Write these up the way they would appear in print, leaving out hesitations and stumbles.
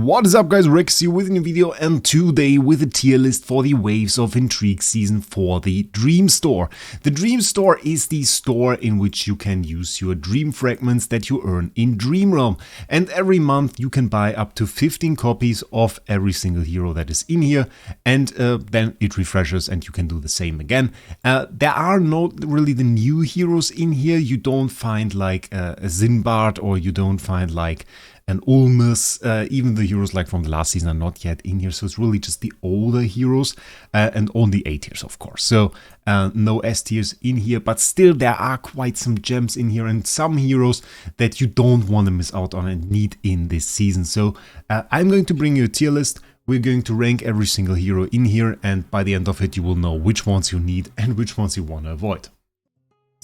What is up guys, Wraec here with a new video, and today with a tier list for the Waves of Intrigue Season for the Dream Store. The Dream Store is the store in which you can use your dream fragments that you earn in Dream Realm. And every month you can buy up to 15 copies of every single hero that is in here, and then it refreshes and you can do the same again. There are not really the new heroes in here. You don't find like a Zinbart, or you don't find like an Ulmus. Even the heroes like from the last season are not yet in here, so it's really just the older heroes, and only A tiers of course. So no S tiers in here, but still there are quite some gems in here and some heroes that you don't want to miss out on and need in this season. So I'm going to bring you a tier list. We're going to rank every single hero in here, and by the end of it you will know which ones you need and which ones you want to avoid.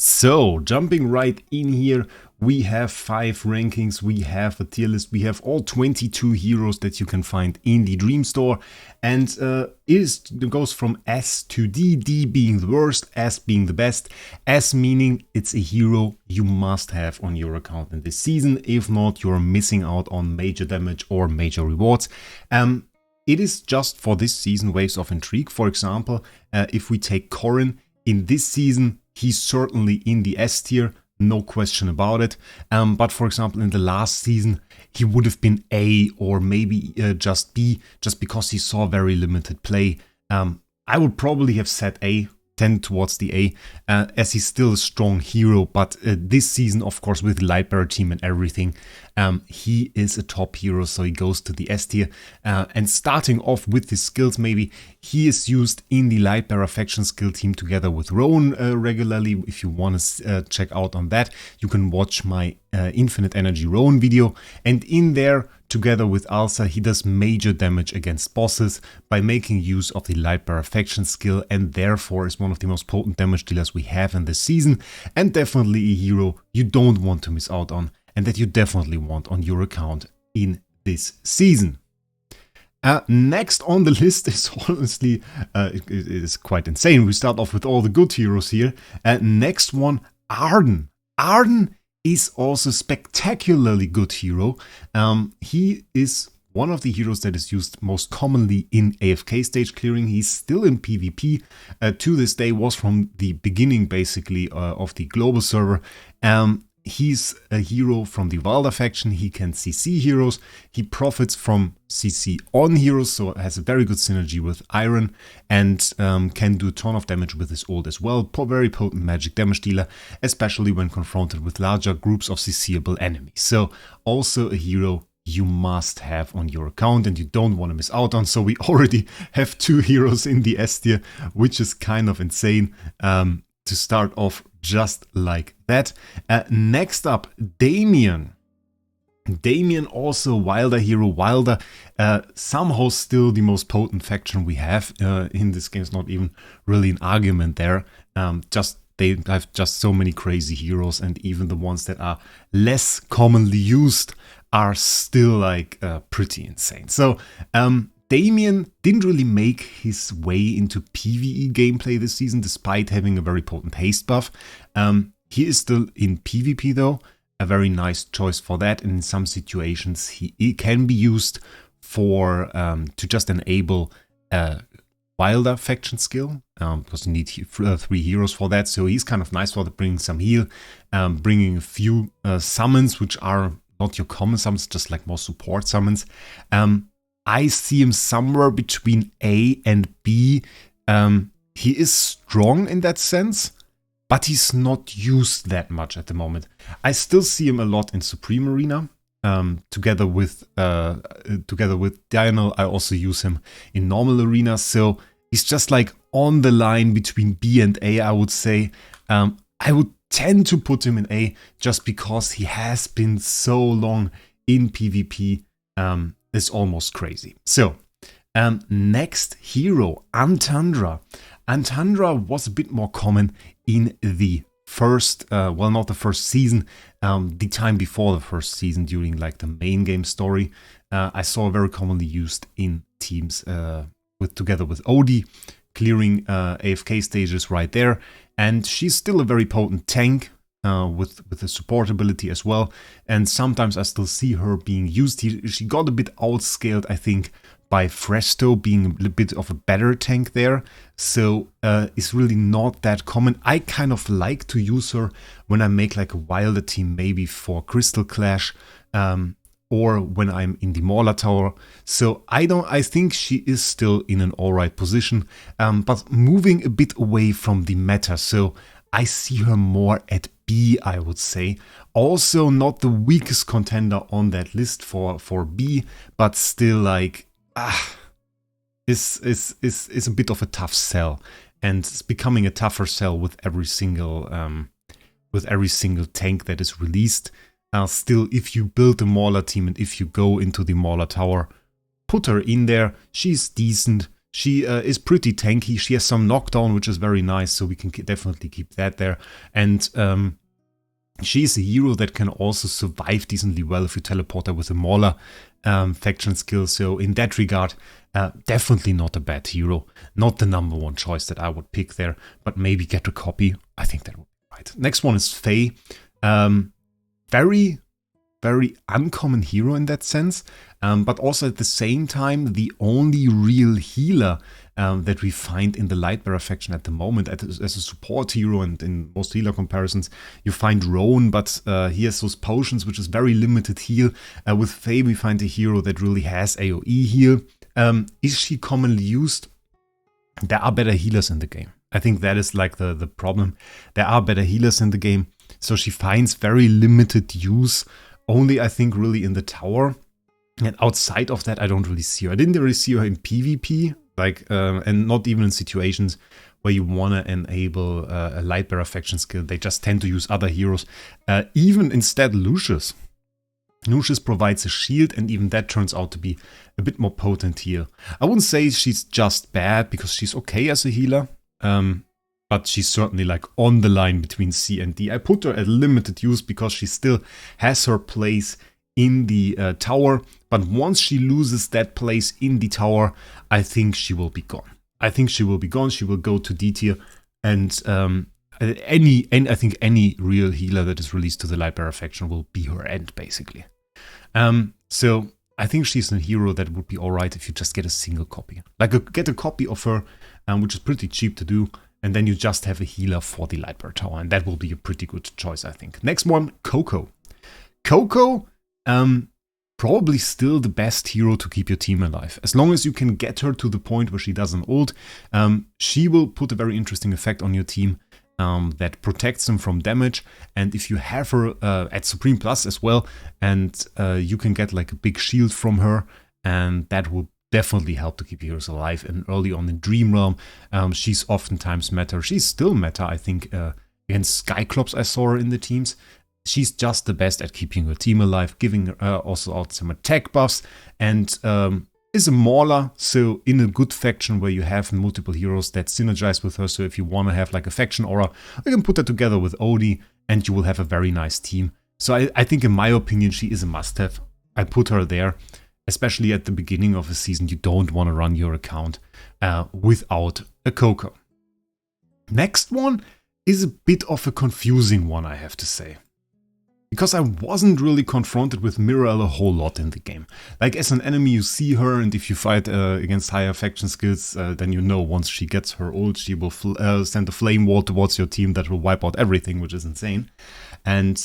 So, jumping right in here, we have 5 rankings, we have a tier list, we have all 22 heroes that you can find in the Dream Store, and it goes from S to D, D being the worst, S being the best, S meaning it's a hero you must have on your account in this season. If not, you're missing out on major damage or major rewards. It is just for this season, Waves of Intrigue. For example, if we take Corrin, in this season, he's certainly in the S tier, no question about it. But for example, in the last season, he would have been A or maybe just B, just because he saw very limited play. I would probably have said A, tend towards the A, as he's still a strong hero. But this season, of course, with the Lightbearer team and everything, he is a top hero, so he goes to the S tier. And starting off with his skills, maybe he is used in the Lightbearer faction skill team together with Rowan regularly. If you want to check out on that, you can watch my Infinite Energy Rowan video. And in there, together with Alsa, he does major damage against bosses by making use of the Lightbearer faction skill, and therefore is one of the most potent damage dealers we have in this season, and definitely a hero you don't want to miss out on, and that you definitely want on your account in this season. Next on the list is honestly, it is quite insane. We start off with all the good heroes here. Next one, Arden. Arden is also spectacularly good hero. He is one of the heroes that is used most commonly in AFK stage clearing. He's still in PvP to this day, was from the beginning basically of the global server. He's a hero from the Valda faction. He can CC heroes. He profits from CC on heroes, so has a very good synergy with Iron, and can do a ton of damage with his ult as well. Very potent magic damage dealer, especially when confronted with larger groups of CCable enemies. So also a hero you must have on your account and you don't want to miss out on. So we already have 2 heroes in the S tier, which is kind of insane to start off just like that. Next up, Damien. Damien, also Wilder hero. Wilder, somehow still the most potent faction we have in this game. It's not even really an argument there. They have just so many crazy heroes, and even the ones that are less commonly used are still like pretty insane. So Damien didn't really make his way into PvE gameplay this season, despite having a very potent haste buff. He is still in PvP though, a very nice choice for that. And in some situations he can be used for to just enable Wilder faction skill, because you need 3 heroes for that. So he's kind of nice for bringing some heal, bringing a few summons, which are not your common summons, just like more support summons. I see him somewhere between A and B. He is strong in that sense, but he's not used that much at the moment. I still see him a lot in Supreme Arena. Together with Diurnal, I also use him in normal arena. So he's just like on the line between B and A, I would say. I would tend to put him in A just because he has been so long in PvP. It's almost crazy. So, next hero, Antandra. Antandra was a bit more common in the first, well, not the first season, the time before the first season, during like the main game story. I saw very commonly used in teams together with Odie, clearing AFK stages right there. And she's still a very potent tank. with the support ability as well. And sometimes I still see her being used. She got a bit outscaled, I think, by Fresto being a bit of a better tank there. So it's really not that common. I kind of like to use her when I make like a wilder team, maybe for Crystal Clash, or when I'm in the Mauler Tower. So I think she is still in an alright position, but moving a bit away from the meta. So I see her more at B, I would say. Also not the weakest contender on that list for B, but still like, is a bit of a tough sell. And it's becoming a tougher sell with every single tank that is released. Still, if you build a Mauler team and if you go into the Mauler Tower, put her in there. She's decent. She is pretty tanky. She has some knockdown, which is very nice, so we can definitely keep that there. And she's a hero that can also survive decently well if you teleport her with a Mauler faction skill. So in that regard, definitely not a bad hero. Not the #1 choice that I would pick there, but maybe get a copy. I think that would be right. Next one is Faye. Very, very uncommon hero in that sense, but also at the same time the only real healer that we find in the Lightbearer faction at the moment as a support hero. And in most healer comparisons you find Roan, but he has those potions, which is very limited heal. With Faye we find a hero that really has AoE heal. Is she commonly used? There are better healers in the game. I think that is like the problem. There are better healers in the game. So she finds very limited use, only I think really in the tower. And outside of that, I don't really see her. I didn't really see her in PvP, like, and not even in situations where you want to enable a Lightbearer faction skill. They just tend to use other heroes. Even instead Lucius. Lucius provides a shield, and even that turns out to be a bit more potent here. I wouldn't say she's just bad, because she's okay as a healer. But she's certainly like on the line between C and D. I put her at limited use because she still has her place in the tower. But once she loses that place in the tower, I think she will be gone. I think she will be gone. She will go to D tier. And I think any real healer that is released to the Lightbearer faction will be her end, basically. So I think she's a hero that would be alright if you just get a single copy. Like get a copy of her, which is pretty cheap to do. And then you just have a healer for the Lightbearer tower. And that will be a pretty good choice, I think. Next one, Coco. Coco, probably still the best hero to keep your team alive. As long as you can get her to the point where she doesn't ult, she will put a very interesting effect on your team that protects them from damage. And if you have her at Supreme Plus as well, and you can get like a big shield from her, and that will definitely help to keep heroes alive. And early on in Dream Realm, she's oftentimes meta. She's still meta, I think, against Skyclops I saw her in the teams. She's just the best at keeping her team alive, giving also out some attack buffs, and is a mauler, so in a good faction where you have multiple heroes that synergize with her. So if you want to have like a faction aura, you can put that together with Odie, and you will have a very nice team. So I think in my opinion, she is a must-have. I put her there. Especially at the beginning of a season, you don't want to run your account without a Coco. Next one is a bit of a confusing one, I have to say. Because I wasn't really confronted with Mirrell a whole lot in the game. Like as an enemy you see her, and if you fight against higher faction skills, then you know once she gets her ult, she will send a flame wall towards your team that will wipe out everything, which is insane. And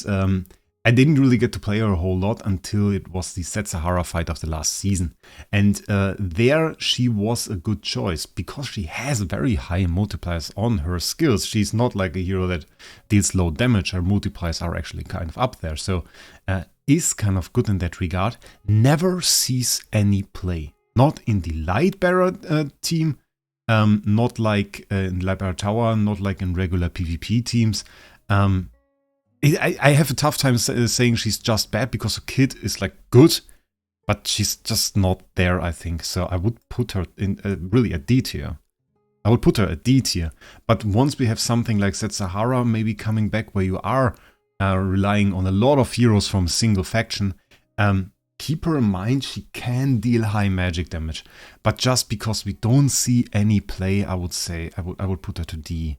I didn't really get to play her a whole lot until it was the Set Sahara fight of the last season. And there she was a good choice because she has very high multipliers on her skills. She's not like a hero that deals low damage. Her multipliers are actually kind of up there. So is kind of good in that regard. Never sees any play. Not in the Lightbearer team. Not like in Lightbearer Tower. Not like in regular PvP teams. I have a tough time saying she's just bad because her kit is like good, but she's just not there, I think. So I would put her in really a D tier. I would put her at D tier. But once we have something like Set Sahara maybe coming back where you are relying on a lot of heroes from a single faction, keep her in mind, she can deal high magic damage. But just because we don't see any play, I would say I would put her to D.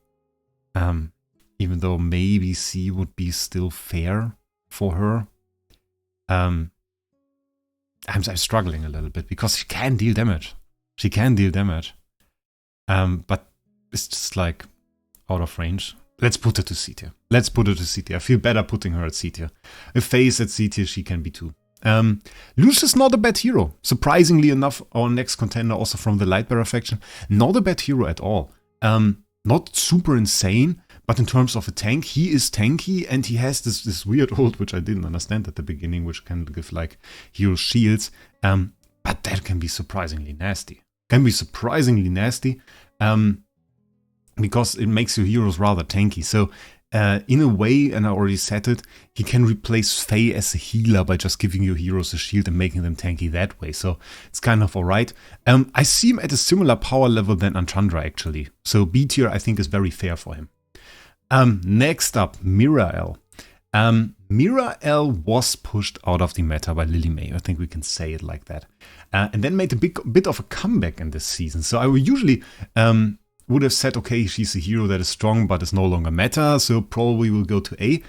Even though maybe C would be still fair for her. I'm struggling a little bit because she can deal damage. She can deal damage. But it's just like out of range. Let's put her to C tier. Let's put her to C tier. I feel better putting her at C tier. If Faye is at C tier, she can be too. Lucius, not a bad hero. Surprisingly enough, our next contender, also from the Lightbearer faction, not a bad hero at all. Not super insane, but in terms of a tank, he is tanky, and he has this weird ult, which I didn't understand at the beginning, which can give like hero shields. But that can be surprisingly nasty. Can be surprisingly nasty, because it makes your heroes rather tanky. So in a way, and I already said it, he can replace Faye as a healer by just giving your heroes a shield and making them tanky that way. So it's kind of alright. I see him at a similar power level than Antandra actually. So B tier I think is very fair for him. Next up, Mirael. Mirael was pushed out of the meta by Lily May. I think we can say it like that. And then made a bit of a comeback in this season. So I would usually would have said, okay, she's a hero that is strong but is no longer meta, so probably will go to A.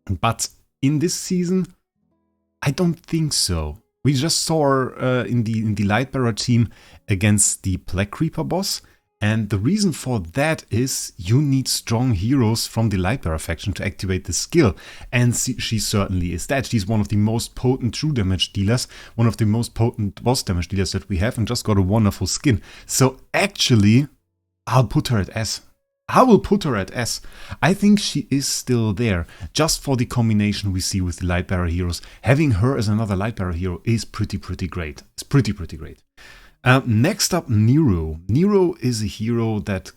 But in this season, I don't think so. We just saw her in the Lightbearer team against the Black Creeper boss. And the reason for that is you need strong heroes from the Lightbearer faction to activate the skill. And she certainly is that. She's one of the most potent true damage dealers, one of the most potent boss damage dealers that we have, and just got a wonderful skin. So actually, I'll put her at S. I will put her at S. I think she is still there, just for the combination we see with the Lightbearer heroes. Having her as another Lightbearer hero is pretty great. It's pretty great. Next up, Nero. Nero is a hero that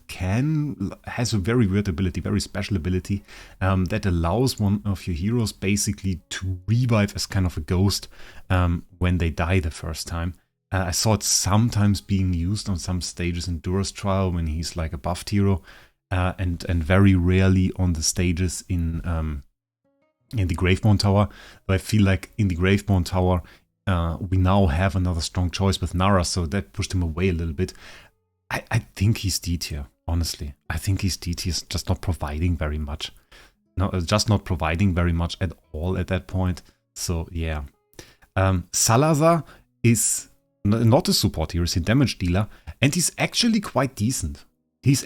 has a very weird ability, very special ability, that allows one of your heroes basically to revive as kind of a ghost when they die the first time. I saw it sometimes being used on some stages in Dura's trial when he's like a buffed hero, and very rarely on the stages in the Graveborn tower. But I feel like in the Graveborn tower, we now have another strong choice with Nara, so that pushed him away a little bit. I think he's D tier, honestly. I think he's D tier, just not providing very much. No, just not providing very much at all at that point. So yeah. Salazar is not a support hero, he's a damage dealer, and he's actually quite decent. Does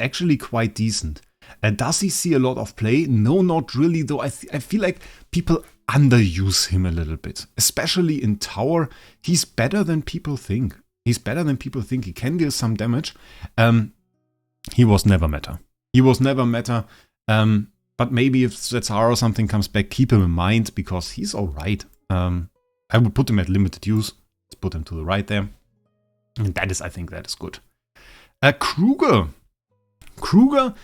he see a lot of play? No, not really, though. I feel like people underuse him a little bit, especially in tower. He's better than people think. He can deal some damage. He was never meta. But maybe if Zetsara or something comes back, keep him in mind, because he's alright. I would put him at limited use. Let's put him to the right there. And I think that is good. Kruger,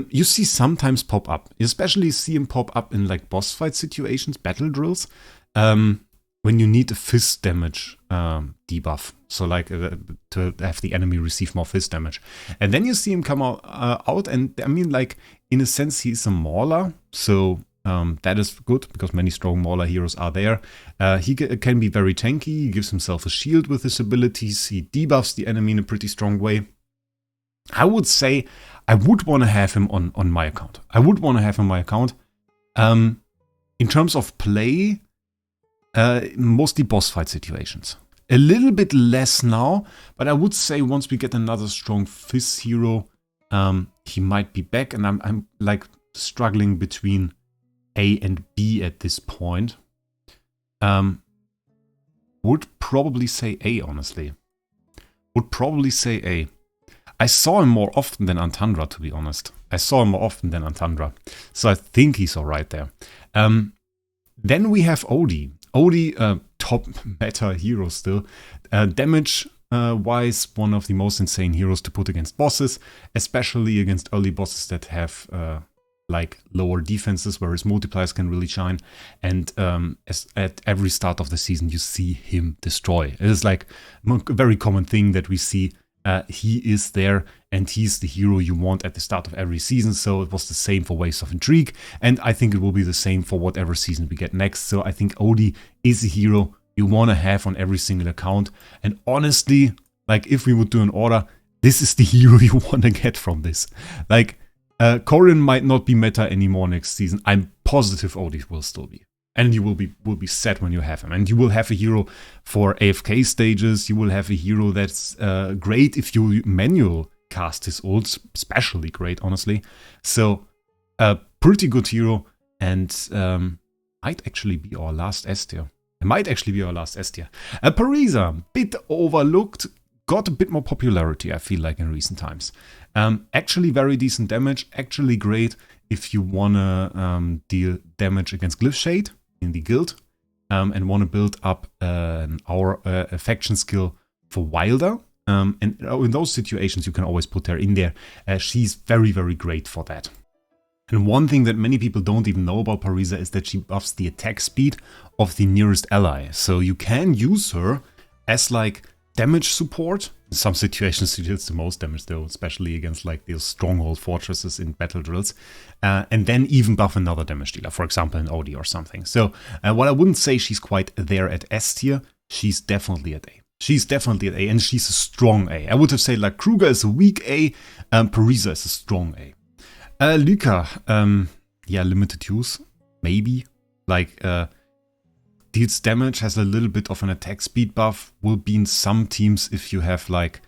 you see sometimes pop up. You especially see him pop up in like boss fight situations, battle drills, when you need a fizz damage debuff. So like to have the enemy receive more fizz damage. And then you see him come out, and I mean, like, in a sense, he's a mauler. So that is good, because many strong mauler heroes are there. He can be very tanky. He gives himself a shield with his abilities. He debuffs the enemy in a pretty strong way. I would say I would want to have him on my account. In terms of play, mostly boss fight situations. A little bit less now, but I would say once we get another strong fizz hero, he might be back, and I'm like struggling between A and B at this point. Would probably say A, honestly. I saw him more often than Antandra, to be honest. So I think he's alright there. Then we have Odie. Odie, top meta hero still. Damage wise, one of the most insane heroes to put against bosses, especially against early bosses that have like lower defenses, where his multipliers can really shine. And at every start of the season, you see him destroy. It is like a very common thing that we see. He is there, and he's the hero you want at the start of every season. So it was the same for Waves of Intrigue, and I think it will be the same for whatever season we get next. So I think Odie is a hero you want to have on every single account. And honestly, like, if we would do an order, this is the hero you want to get from this. Like, Corian might not be meta anymore next season. I'm positive Odie will still be. And you will be set when you have him. And you will have a hero for AFK stages. You will have a hero that's great if you manual cast his ults. Especially great, honestly. So, a pretty good hero. And might actually be our last S tier. It might actually be our last S tier. Parisa, bit overlooked. Got a bit more popularity, I feel like, in recent times. Actually very decent damage. Actually great if you wanna deal damage against Glyph Shade in the guild and want to build up our faction skill for Wilder. And in those situations, you can always put her in there. She's very, very great for that. And one thing that many people don't even know about Parisa is that she buffs the attack speed of the nearest ally. So you can use her as like damage support. In some situations she deals the most damage though, especially against like those stronghold fortresses in battle drills. And then even buff another damage dealer, for example an OD or something. So while I wouldn't say she's quite there at S tier, she's definitely at A. She's definitely at A, and she's a strong A. I would have said like Kruger is a weak A, Parisa is a strong A. Luca, yeah, limited use, maybe. Like, deals damage, has a little bit of an attack speed buff, will be in some teams if you have like,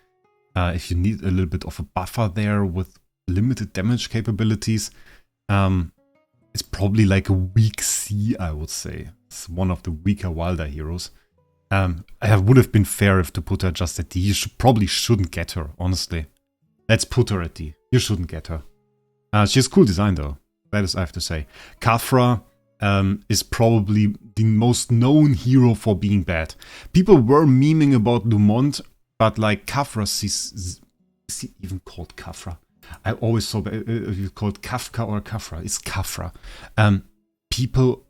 if you need a little bit of a buffer there with limited damage capabilities. It's probably like a weak C, I would say. It's one of the weaker Wilder heroes. It would have been fair if to put her just at D. You probably shouldn't get her, honestly. Let's put her at D. You shouldn't get her. She has cool design though, that is I have to say. Khafra is probably the most known hero for being bad. People were memeing about Dumont, but like Khafra, is he even called Khafra? I always saw if called Kafka or Khafra. It's Khafra. People,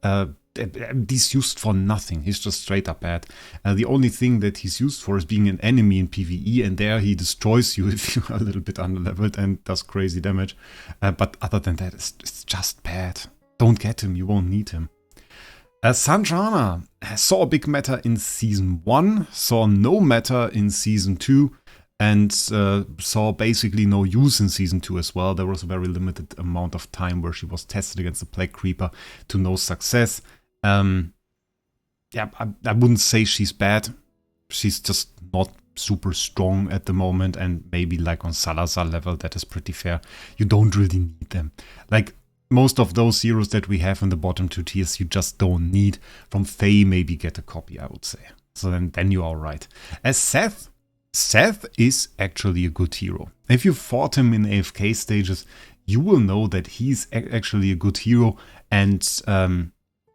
he's used for nothing. He's just straight up bad. The only thing that he's used for is being an enemy in PvE, and there he destroys you if you're a little bit underleveled and does crazy damage. But other than that, it's just bad. Don't get him, you won't need him. Sandrana saw a big meta in Season 1, saw no meta in Season 2, and saw basically no use in Season 2 as well. There was a very limited amount of time where she was tested against the Plague Creeper to no success. Yeah, I wouldn't say she's bad. She's just not super strong at the moment, and maybe like on Salazar level, that is pretty fair. You don't really need them. Like, most of those heroes that we have in the bottom two tiers, you just don't need. From Faye, maybe get a copy, I would say. So then you're alright. As Seth is actually a good hero. If you fought him in AFK stages, you will know that he's actually a good hero, and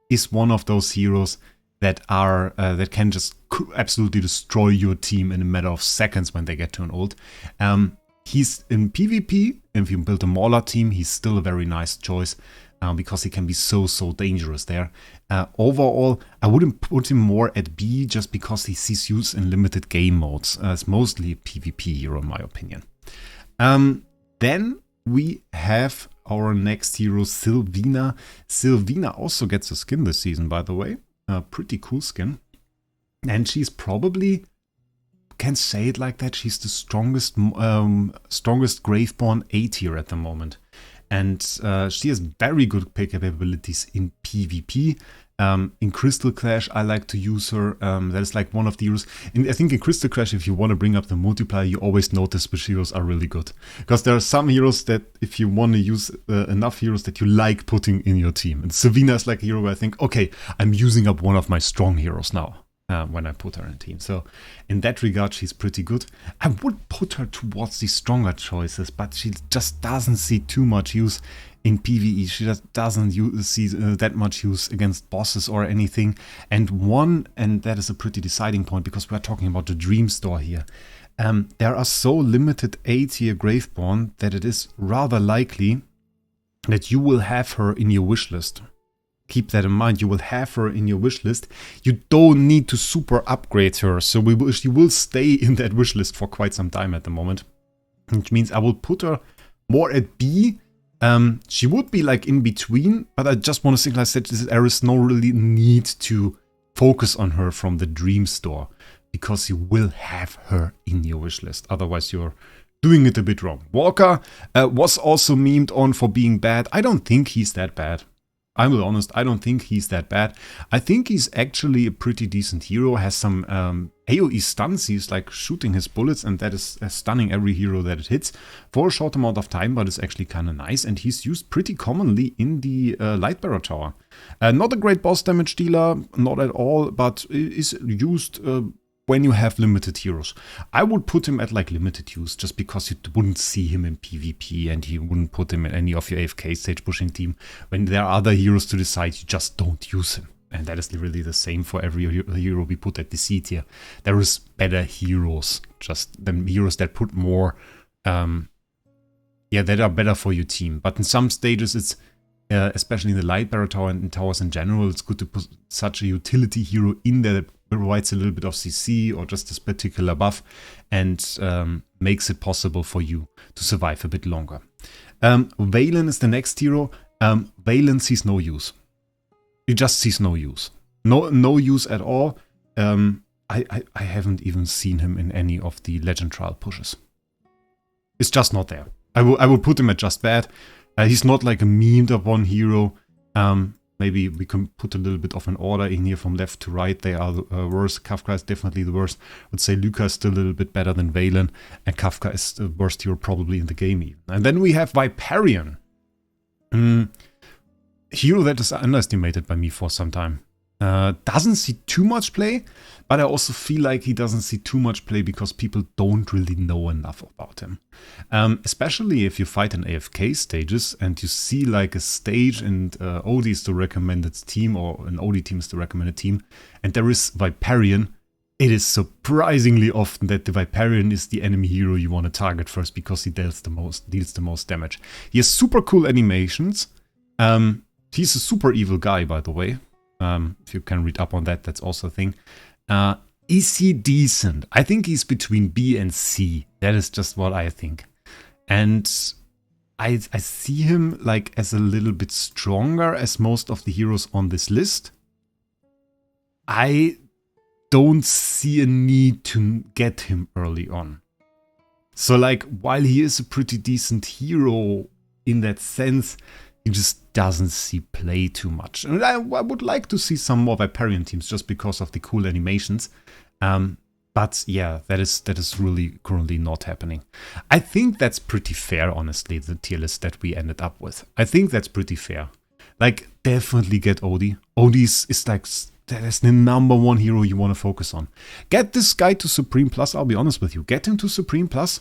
is one of those heroes that are that can just absolutely destroy your team in a matter of seconds when they get to an ult. He's in PvP. If you build a mauler team, he's still a very nice choice because he can be so dangerous there. Overall, I wouldn't put him more at B just because he sees use in limited game modes. It's mostly a PvP hero in my opinion. Then we have our next hero, Sylvina. Sylvina also gets a skin this season, by the way. A pretty cool skin. And she's probably, can say it like that, she's the strongest Graveborn A tier at the moment. And she has very good pick capabilities in PvP. In Crystal Clash, I like to use her. That is like one of the heroes. I think in Crystal Clash, if you want to bring up the multiplier, you always notice which heroes are really good. Because there are some heroes that, if you want to use enough heroes that you like putting in your team. And Sylvina is like a hero where I think, okay, I'm using up one of my strong heroes now. When I put her in a team. So in that regard, she's pretty good. I would put her towards the stronger choices, but she just doesn't see too much use in PvE. She just doesn't see that much use against bosses or anything. And that is a pretty deciding point because we're talking about the Dream Store here. There are so limited A tier Graveborn that it is rather likely that you will have her in your wish list. Keep that in mind, you will have her in your wish list. You don't need to super upgrade her, so she will stay in that wish list for quite some time at the moment. Which means I will put her more at B. She would be like in between, but I just want to signalize that there is no really need to focus on her from the Dream Store, because you will have her in your wish list. Otherwise you're doing it a bit wrong. Walker was also memed on for being bad. I don't think he's that bad. I'm honest, I don't think he's that bad. I think he's actually a pretty decent hero, has some AoE stuns. He's like shooting his bullets, and that is stunning every hero that it hits for a short amount of time, but it's actually kind of nice. And he's used pretty commonly in the Lightbearer tower. Not a great boss damage dealer, not at all, but is used when you have limited heroes. I would put him at like limited use, just because you wouldn't see him in PvP, and you wouldn't put him in any of your AFK stage pushing team. When there are other heroes to decide, you just don't use him. And that is really the same for every hero we put at the C tier. There is better heroes, just than heroes that put more, that are better for your team. But in some stages, it's especially in the Lightbearer tower and in towers in general, it's good to put such a utility hero in there that provides a little bit of CC or just this particular buff, and makes it possible for you to survive a bit longer. Valen is the next hero. Valen sees no use. He just sees no use. No use at all. I haven't even seen him in any of the Legend Trial pushes. It's just not there. I would put him at just bad. He's not like a memed upon hero. Maybe we can put a little bit of an order in here from left to right. They are worse. Kafka is definitely the worst. I would say Luca is still a little bit better than Valen, and Kafka is the worst hero probably in the game even. And then we have Viperion. Hero that is underestimated by me for some time. Doesn't see too much play, but I also feel like he doesn't see too much play because people don't really know enough about him. Especially if you fight in AFK stages and you see like a stage and OD is the recommended team, or an OD team is the recommended team, and there is Viperion, it is surprisingly often that the Viperion is the enemy hero you want to target first, because he deals the most damage. He has super cool animations. He's a super evil guy, by the way. If you can read up on that, that's also a thing. Is he decent? I think he's between B and C. That is just what I think. And I see him like as a little bit stronger as most of the heroes on this list. I don't see a need to get him early on. So like, while he is a pretty decent hero in that sense, he just doesn't see play too much. And I would like to see some more Viperion teams just because of the cool animations. But yeah, that is really currently not happening. I think that's pretty fair, honestly, the tier list that we ended up with. I think that's pretty fair. Like, definitely get Odie. Odie is like, that is the #1 hero you want to focus on. Get this guy to Supreme Plus, I'll be honest with you. Get him to Supreme Plus.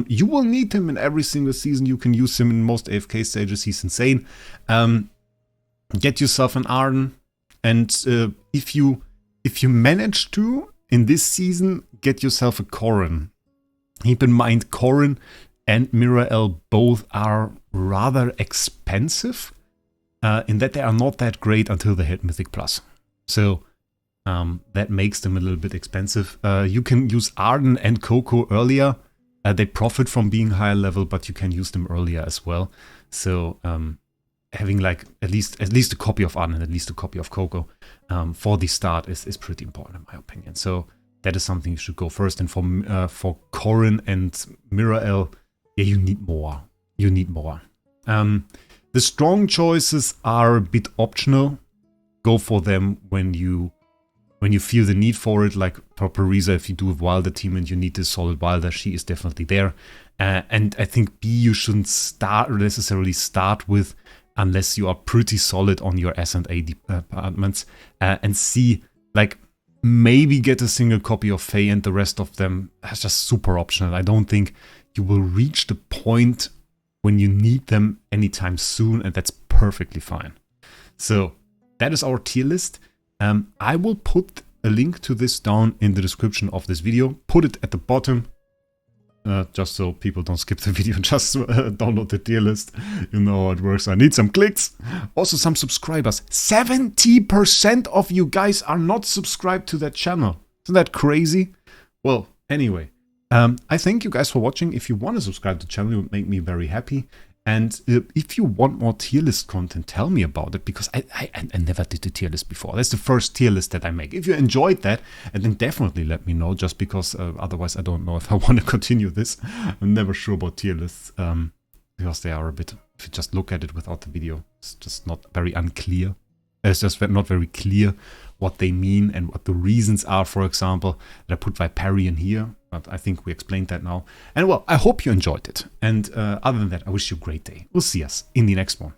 You will need him in every single season. You can use him in most AFK stages. He's insane. Get yourself an Arden, and if you manage to in this season, get yourself a Corrin. Keep in mind, Corrin and Mirael both are rather expensive, in that they are not that great until they hit Mythic Plus. So that makes them a little bit expensive. You can use Arden and Coco earlier. They profit from being higher level, but you can use them earlier as well. So having like at least a copy of Arden and at least a copy of Coco for the start is pretty important in my opinion. So that is something you should go first. And for Corrin and Mirael, yeah, you need more. You need more. The strong choices are a bit optional. Go for them when you feel the need for it, like for Parisa, if you do a Wilder team and you need this solid Wilder, she is definitely there. And I think B you shouldn't necessarily start with unless you are pretty solid on your S&A departments. And C, like, maybe get a single copy of Faye, and the rest of them is just super optional. I don't think you will reach the point when you need them anytime soon, and that's perfectly fine. So that is our tier list. I will put a link to this down in the description of this video. Put it at the bottom, just so people don't skip the video. Just download the tier list. You know how it works. I need some clicks. Also some subscribers. 70% of you guys are not subscribed to that channel. Isn't that crazy? Well, anyway, I thank you guys for watching. If you want to subscribe to the channel, it would make me very happy. And if you want more tier list content, tell me about it, because I never did a tier list before. That's the first tier list that I make. If you enjoyed that, and then definitely let me know, just because otherwise I don't know if I want to continue this. I'm never sure about tier lists, because they are a bit, if you just look at it without the video, it's just not very unclear. It's just not very clear what they mean and what the reasons are, for example, that I put Viperian here. But I think we explained that now. And well, I hope you enjoyed it. And other than that, I wish you a great day. We'll see us in the next one.